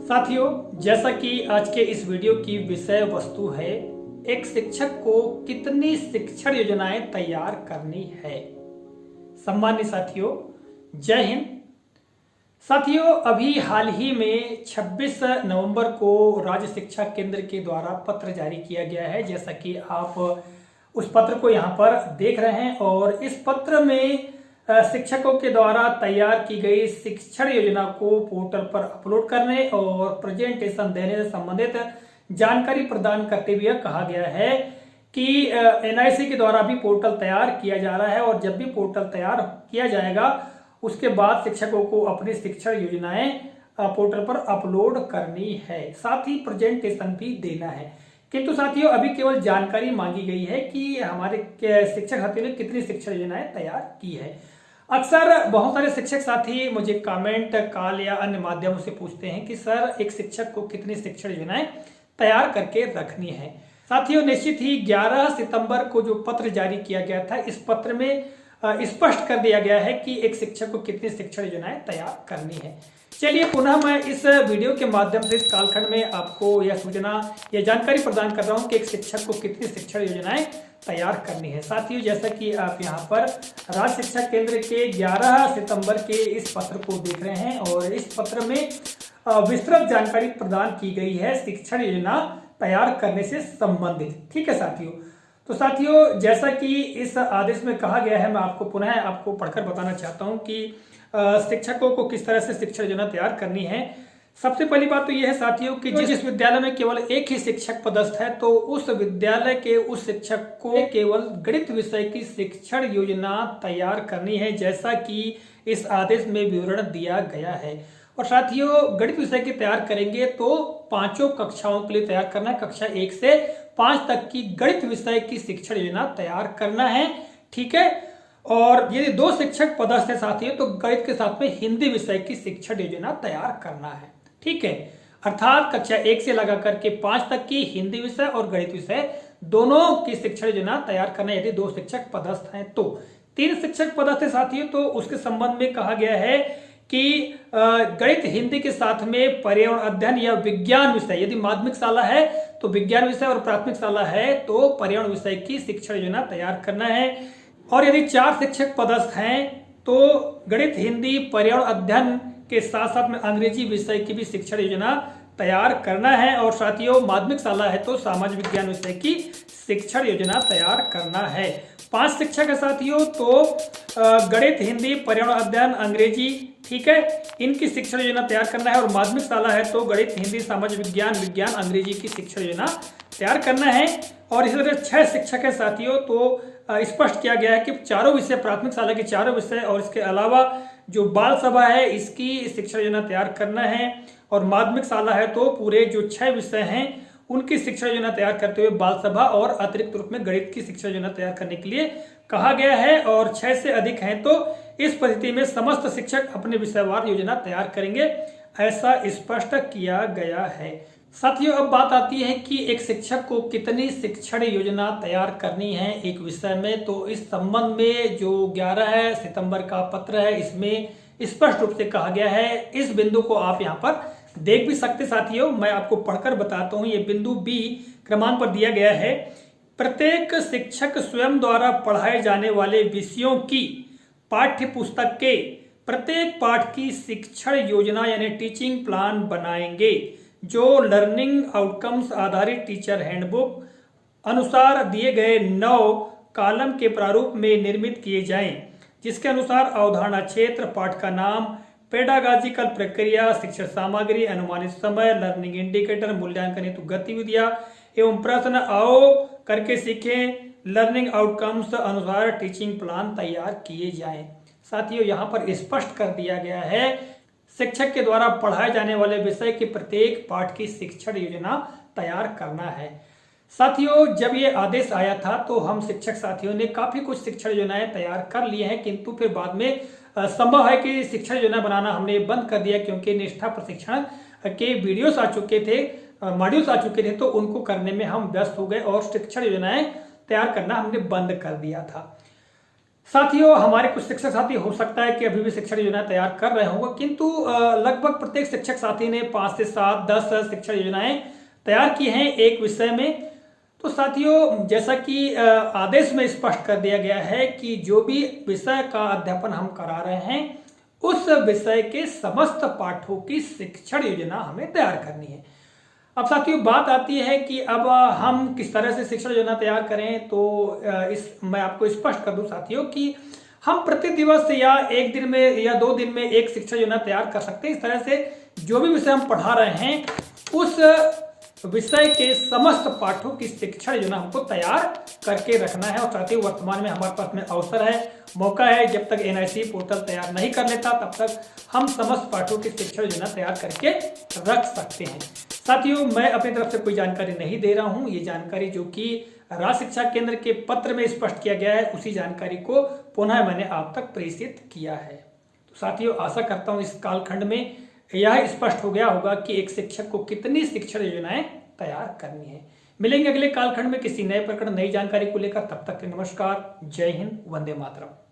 साथियों, जैसा कि आज के इस वीडियो की विषय वस्तु है, एक शिक्षक को कितनी शिक्षण योजनाएं तैयार करनी है। सम्मानित साथियों, जय हिंद। साथियों, अभी हाल ही में 26 नवंबर को राज्य शिक्षा केंद्र के द्वारा पत्र जारी किया गया है, जैसा कि आप उस पत्र को यहाँ पर देख रहे हैं। और इस पत्र में शिक्षकों के द्वारा तैयार की गई शिक्षण योजना को पोर्टल पर अपलोड करने और प्रेजेंटेशन देने से संबंधित जानकारी प्रदान करते हुए कहा गया है कि एनआईसी के द्वारा भी पोर्टल तैयार किया जा रहा है और जब भी पोर्टल तैयार किया जाएगा उसके बाद शिक्षकों को अपनी शिक्षण योजनाएं पोर्टल पर अपलोड करनी है, साथ ही प्रेजेंटेशन भी देना है। किंतु साथियों, अभी केवल जानकारी मांगी गई है कि हमारे शिक्षक साथियों ने कितनी शिक्षण योजनाएं तैयार की है। अक्सर बहुत सारे शिक्षक साथी मुझे कमेंट, कॉल या अन्य माध्यमों से पूछते हैं कि सर, एक शिक्षक को कितनी शिक्षण योजनाएं तैयार करके रखनी है। साथियों, निश्चित ही 11 सितंबर को जो पत्र जारी किया गया था, इस पत्र में स्पष्ट कर दिया गया है कि एक शिक्षक को कितनी शिक्षण योजनाएं तैयार करनी है। चलिए, पुनः मैं इस वीडियो के माध्यम से इस कालखंड में आपको यह सूचना या जानकारी प्रदान कर रहा हूं कि एक शिक्षक को कितनी शिक्षण योजनाएं तैयार करनी है। साथियों, जैसा कि आप यहां पर राज्य शिक्षा केंद्र के 11 सितंबर के इस पत्र को देख रहे हैं और इस पत्र में विस्तृत जानकारी प्रदान की गई है शिक्षण योजना तैयार करने से संबंधित। ठीक है साथियों। तो साथियों, जैसा कि इस आदेश में कहा गया है, मैं आपको पुनः आपको पढ़कर बताना चाहता हूं कि शिक्षकों को किस तरह से शिक्षण योजना तैयार करनी है। सबसे पहली बात तो यह है साथियों कि जिस विद्यालय में केवल एक ही शिक्षक पदस्थ है, तो उस विद्यालय के उस शिक्षक को केवल गणित विषय की शिक्षण योजना तैयार करनी है, जैसा कि इस आदेश में विवरण दिया गया है। और साथियों, गणित विषय की तैयार करेंगे तो 5 कक्षाओं के लिए तैयार करना है। कक्षा 1 से 5 तक की गणित विषय की शिक्षण योजना तैयार करना है। ठीक है। और यदि 2 शिक्षक पदस्थ है साथियों, तो गणित के साथ में हिंदी विषय की शिक्षण योजना तैयार करना है। ठीक है। अर्थात कक्षा 1 से लगा करके 5 तक की हिंदी विषय और गणित विषय दोनों की शिक्षण योजना तैयार करना है, यदि 2 शिक्षक पदस्थ हैं तो। 3 शिक्षक पदस्थ है साथियों, तो उसके संबंध में कहा गया है कि गणित हिंदी के साथ में पर्यावरण अध्ययन या विज्ञान विषय, यदि माध्यमिक शाला है तो विज्ञान विषय और प्राथमिक शाला है तो पर्यावरण विषय की शिक्षण योजना तैयार करना है। और यदि 4 शिक्षक पदस्थ हैं तो गणित, हिंदी, पर्यावरण अध्ययन के साथ साथ में अंग्रेजी विषय की भी शिक्षण योजना तैयार करना है। और साथियों, माध्यमिक शाला है तो सामाजिक विज्ञान विषय की शिक्षण योजना तैयार करना है। 5 शिक्षक है साथियों, तो गणित, हिंदी, पर्यावरण अध्ययन, अंग्रेजी, ठीक है, इनकी शिक्षण योजना तैयार करना है। और माध्यमिक शाला है तो गणित, हिंदी, सामाजिक विज्ञान, विज्ञान, अंग्रेजी की शिक्षण योजना तैयार करना है। और इसी तरह 6 शिक्षक है साथियों, तो स्पष्ट किया गया है कि चारों विषय, प्राथमिक शाला के चारों विषय और इसके अलावा जो बाल सभा है इसकी शिक्षण योजना तैयार करना है। और माध्यमिक शाला है तो पूरे जो 6 विषय हैं उनकी शिक्षण योजना तैयार करते हुए बाल सभा और अतिरिक्त रूप में गणित की शिक्षण योजना तैयार करने के लिए कहा गया है। और 6 से अधिक हैं तो इस परिस्थिति में समस्त शिक्षक अपने विषयवार योजना तैयार करेंगे, ऐसा स्पष्ट किया गया है। साथियों, अब बात आती है कि एक शिक्षक को कितनी शिक्षण योजना तैयार करनी है एक विषय में। तो इस संबंध में जो 11 सितंबर का पत्र है, इसमें स्पष्ट रूप से कहा गया है। इस बिंदु को आप यहाँ पर देख भी सकते साथियों, मैं आपको पढ़कर बताता हूँ। ये बिंदु बी क्रमांक पर दिया गया है। प्रत्येक शिक्षक स्वयं द्वारा पढ़ाए जाने वाले विषयों की पाठ्य पुस्तक के प्रत्येक पाठ की शिक्षण योजना यानी टीचिंग प्लान बनाएंगे, जो लर्निंग आउटकम्स आधारित टीचर हैंडबुक अनुसार दिए गए 9 कॉलम के प्रारूप में निर्मित किए जाएं, जिसके अनुसार अवधारणा क्षेत्र, पाठ का नाम, पेडागॉजिकल प्रक्रिया, शिक्षण सामग्री, अनुमानित समय, लर्निंग इंडिकेटर, मूल्यांकन हेतु गतिविधियां एवं प्रश्न आओ करके सीखें, लर्निंग आउटकम्स अनुसार टीचिंग प्लान तैयार किए जाएं। साथियों, यहाँ पर स्पष्ट कर दिया गया है शिक्षक के द्वारा पढ़ाए जाने वाले विषय के प्रत्येक पाठ की शिक्षण योजना तैयार करना है। साथियों, जब ये आदेश आया था तो हम शिक्षक साथियों ने काफी कुछ शिक्षण योजनाएं तैयार कर लिए हैं, किंतु फिर बाद में संभव है कि शिक्षण योजना बनाना हमने बंद कर दिया, क्योंकि निष्ठा प्रशिक्षण के वीडियोस आ चुके थे, मॉड्यूल्स आ चुके थे, तो उनको करने में हम व्यस्त हो गए और शिक्षण योजनाएं तैयार करना हमने बंद कर दिया था। साथियों, हमारे कुछ शिक्षक साथी हो सकता है कि अभी भी शिक्षण योजना तैयार कर रहे होंगे, किंतु लगभग प्रत्येक शिक्षक साथी ने 5 से 7 10 शिक्षण योजनाएं तैयार की हैं एक विषय में। तो साथियों, जैसा कि आदेश में स्पष्ट कर दिया गया है कि जो भी विषय का अध्यापन हम करा रहे हैं उस विषय के समस्त पाठों की शिक्षण योजना हमें तैयार करनी है। अब साथियों, बात आती है कि अब हम किस तरह से शिक्षण योजना तैयार करें। तो मैं आपको स्पष्ट कर दूं साथियों कि हम प्रति दिवस या एक दिन में या 2 दिन में एक शिक्षण योजना तैयार कर सकते हैं। इस तरह से जो भी विषय हम पढ़ा रहे हैं उस विषय के समस्त पाठों की शिक्षण योजना हमको तैयार करके रखना है। और साथियों, वर्तमान में हमारे पास में अवसर है, मौका है, जब तक NIC पोर्टल तैयार नहीं कर लेता तब तक हम समस्त पाठों की शिक्षण योजना तैयार करके रख सकते हैं। साथियों, मैं अपनी तरफ से कोई जानकारी नहीं दे रहा हूं। ये जानकारी जो कि राज्य शिक्षा केंद्र के पत्र में स्पष्ट किया गया है उसी जानकारी को पुनः मैंने आप तक प्रेषित किया है। तो साथियों, आशा करता हूं इस कालखंड में यह स्पष्ट हो गया होगा कि एक शिक्षक को कितनी शिक्षण योजनाएं तैयार करनी है। मिलेंगे अगले कालखंड में किसी नए प्रकरण, नई जानकारी को लेकर। तब तक के नमस्कार, जय हिंद, वंदे मातरम।